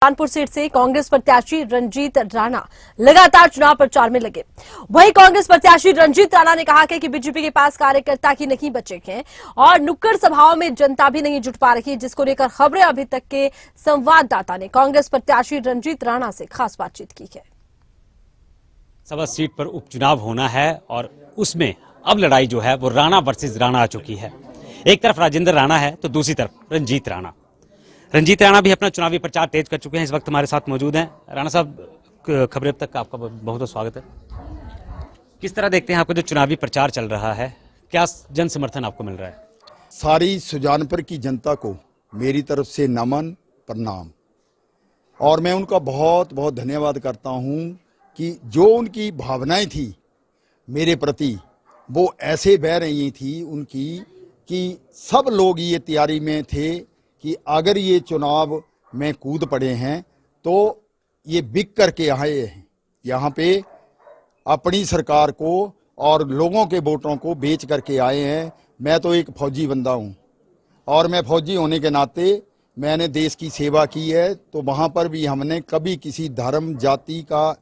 Kanpur seat से कांग्रेस प्रत्याशी रंजीत राणा लगातार चुनाव प्रचार में लगे। वहीं कांग्रेस प्रत्याशी रंजीत राणा ने कहा कि बीजेपी के पास कार्यकर्ता ही नहीं बचे हैं और नुक्कड़ सभाओं में जनता भी नहीं जुट पा रही, जिसको लेकर खबरें अभी तक के संवाददाता ने कांग्रेस प्रत्याशी रंजीत राणा से खास बातचीत की है। सबा सीट पर उपचुनाव होना है और उसमें अब लड़ाई जो है वो राणा वर्सेस राणा आ चुकी है। एक तरफ राजेंद्र राणा है तो दूसरी तरफ रंजीत राणा। रंजीत राणा भी अपना चुनावी प्रचार तेज कर चुके हैं, इस वक्त हमारे साथ मौजूद हैं। राणा साहब, खबरें अब तक आपका बहुत बहुत स्वागत है। किस तरह देखते हैं आपका जो चुनावी प्रचार चल रहा है, क्या जन समर्थन आपको मिल रहा है? सारी सुजानपुर की जनता को मेरी तरफ से नमन प्रणाम, और मैं उनका बहुत बहुत धन्यवाद करता हूं कि जो उनकी भावनाएं थी मेरे प्रति वो ऐसे बह रही थी उनकी कि सब लोग ये तैयारी में थे कि अगर ये चुनाव में कूद पड़े हैं तो ये बिक करके आए हैं यहाँ पे, अपनी सरकार को और लोगों के वोटों को बेच करके आए हैं। मैं तो एक फौजी बंदा हूँ और मैं फौजी होने के नाते मैंने देश की सेवा की है, तो वहाँ पर भी हमने कभी किसी धर्म जाति का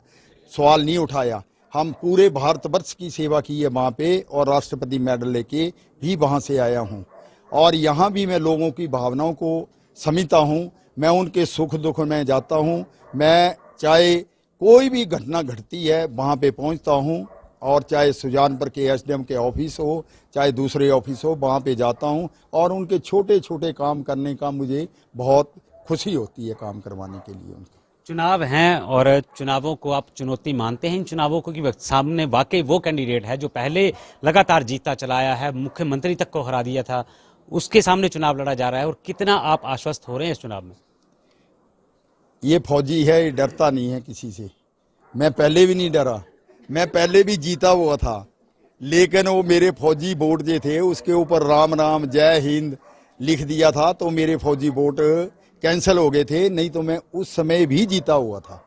सवाल नहीं उठाया। हम पूरे भारतवर्ष की सेवा की है वहाँ पे, और राष्ट्रपति मेडल लेके भी वहाँ से आया हूँ। और यहाँ भी मैं लोगों की भावनाओं को समझता हूँ, मैं उनके सुख दुख में जाता हूँ। मैं चाहे कोई भी घटना घटती है वहाँ पे पहुँचता हूँ, और चाहे सुजानपुर के एसडीएम के ऑफिस हो चाहे दूसरे ऑफिस हो, वहाँ पे जाता हूँ और उनके छोटे छोटे काम करने का मुझे बहुत खुशी होती है, काम करवाने के लिए। उनके चुनाव हैं और चुनावों को आप चुनौती मानते हैं इन चुनावों को कि सामने वाकई वो कैंडिडेट है जो पहले लगातार जीतता चला आया है, मुख्यमंत्री तक को हरा दिया था, उसके सामने चुनाव लड़ा जा रहा है, और कितना आप आश्वस्त हो रहे हैं इस चुनाव में? ये फौजी है, ये डरता नहीं है किसी से। मैं पहले भी नहीं डरा, मैं पहले भी जीता हुआ था, लेकिन वो मेरे फौजी वोट जो थे उसके ऊपर राम राम जय हिंद लिख दिया था तो मेरे फौजी वोट कैंसिल हो गए थे, नहीं तो मैं उस समय भी जीता हुआ था।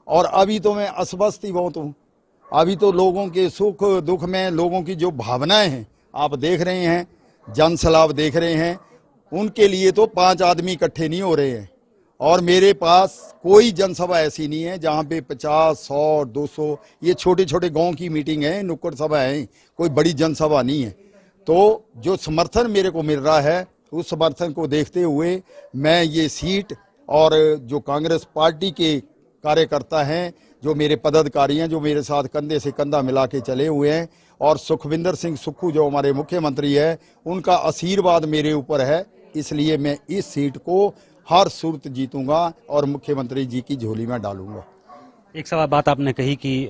और अभी तो मैं अस्वस्थ ही बहुत हूँ। अभी तो लोगों के सुख दुख में लोगों की जो भावनाएं हैं आप देख रहे हैं, जनसलाब देख रहे हैं, उनके लिए तो 5 आदमी इकट्ठे नहीं हो रहे हैं। और मेरे पास कोई जनसभा ऐसी नहीं है जहाँ पे 50, 100, 200, ये छोटे छोटे गांव की मीटिंग है, नुक्कड़ सभा है, कोई बड़ी जनसभा नहीं है। तो जो समर्थन मेरे को मिल रहा है उस समर्थन को देखते हुए मैं ये सीट, और जो कांग्रेस पार्टी के कार्यकर्ता हैं, जो मेरे पदाधिकारी हैं, जो मेरे साथ कंधे से कंधा मिला के चले हुए हैं, और सुखविंदर सिंह सुक्खू जो हमारे मुख्यमंत्री है, उनका आशीर्वाद मेरे ऊपर है, इसलिए मैं इस सीट को हर सूरत जीतूंगा और मुख्यमंत्री जी की झोली में डालूंगा। एक सवाल बात आपने कही कि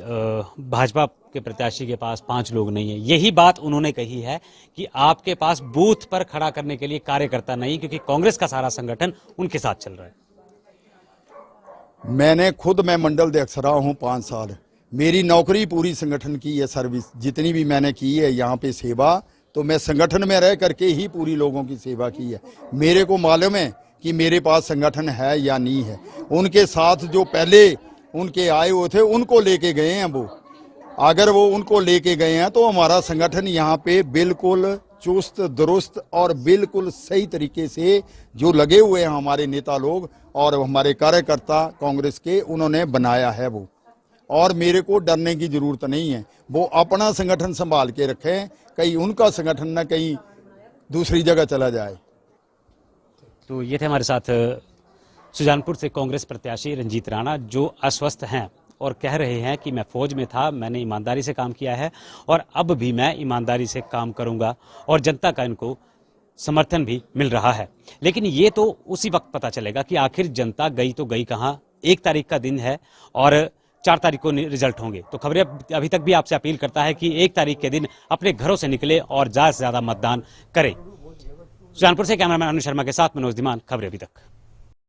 भाजपा के प्रत्याशी के पास 5 लोग नहीं है, यही बात उन्होंने कही है कि आपके पास बूथ पर खड़ा करने के लिए कार्यकर्ता नहीं, क्योंकि कांग्रेस का सारा संगठन उनके साथ चल रहा है। मैं मंडल अध्यक्ष रहा हूँ 5 साल, मेरी नौकरी पूरी संगठन की है, सर्विस जितनी भी मैंने की है यहाँ पे सेवा, तो मैं संगठन में रह करके ही पूरी लोगों की सेवा की है। मेरे को मालूम है कि मेरे पास संगठन है या नहीं है। उनके साथ जो पहले उनके आए हुए थे उनको लेके गए हैं वो, अगर वो उनको लेके गए हैं तो हमारा संगठन यहाँ पे बिल्कुल चुस्त दुरुस्त और बिल्कुल सही तरीके से जो लगे हुए हैं हमारे नेता लोग और हमारे कार्यकर्ता कांग्रेस के, उन्होंने बनाया है वो, और मेरे को डरने की जरूरत नहीं है। वो अपना संगठन संभाल के रखें, कहीं उनका संगठन न कहीं दूसरी जगह चला जाए। तो ये थे हमारे साथ सुजानपुर से कांग्रेस प्रत्याशी रंजीत राणा, जो आश्वस्त हैं और कह रहे हैं कि मैं फौज में था, मैंने ईमानदारी से काम किया है और अब भी मैं ईमानदारी से काम करूंगा, और जनता का इनको समर्थन भी मिल रहा है। लेकिन ये तो उसी वक्त पता चलेगा कि आखिर जनता गई तो गई कहाँ। 1 तारीख का दिन है और 4 तारीख को रिजल्ट होंगे। तो खबरें अभी तक भी आपसे अपील करता है कि 1 तारीख के दिन अपने घरों से निकले और ज़्यादा से ज़्यादा मतदान करें। सुजानपुर से कैमरामैन अनुज शर्मा के साथ मनोज धीमान, खबरें अभी तक।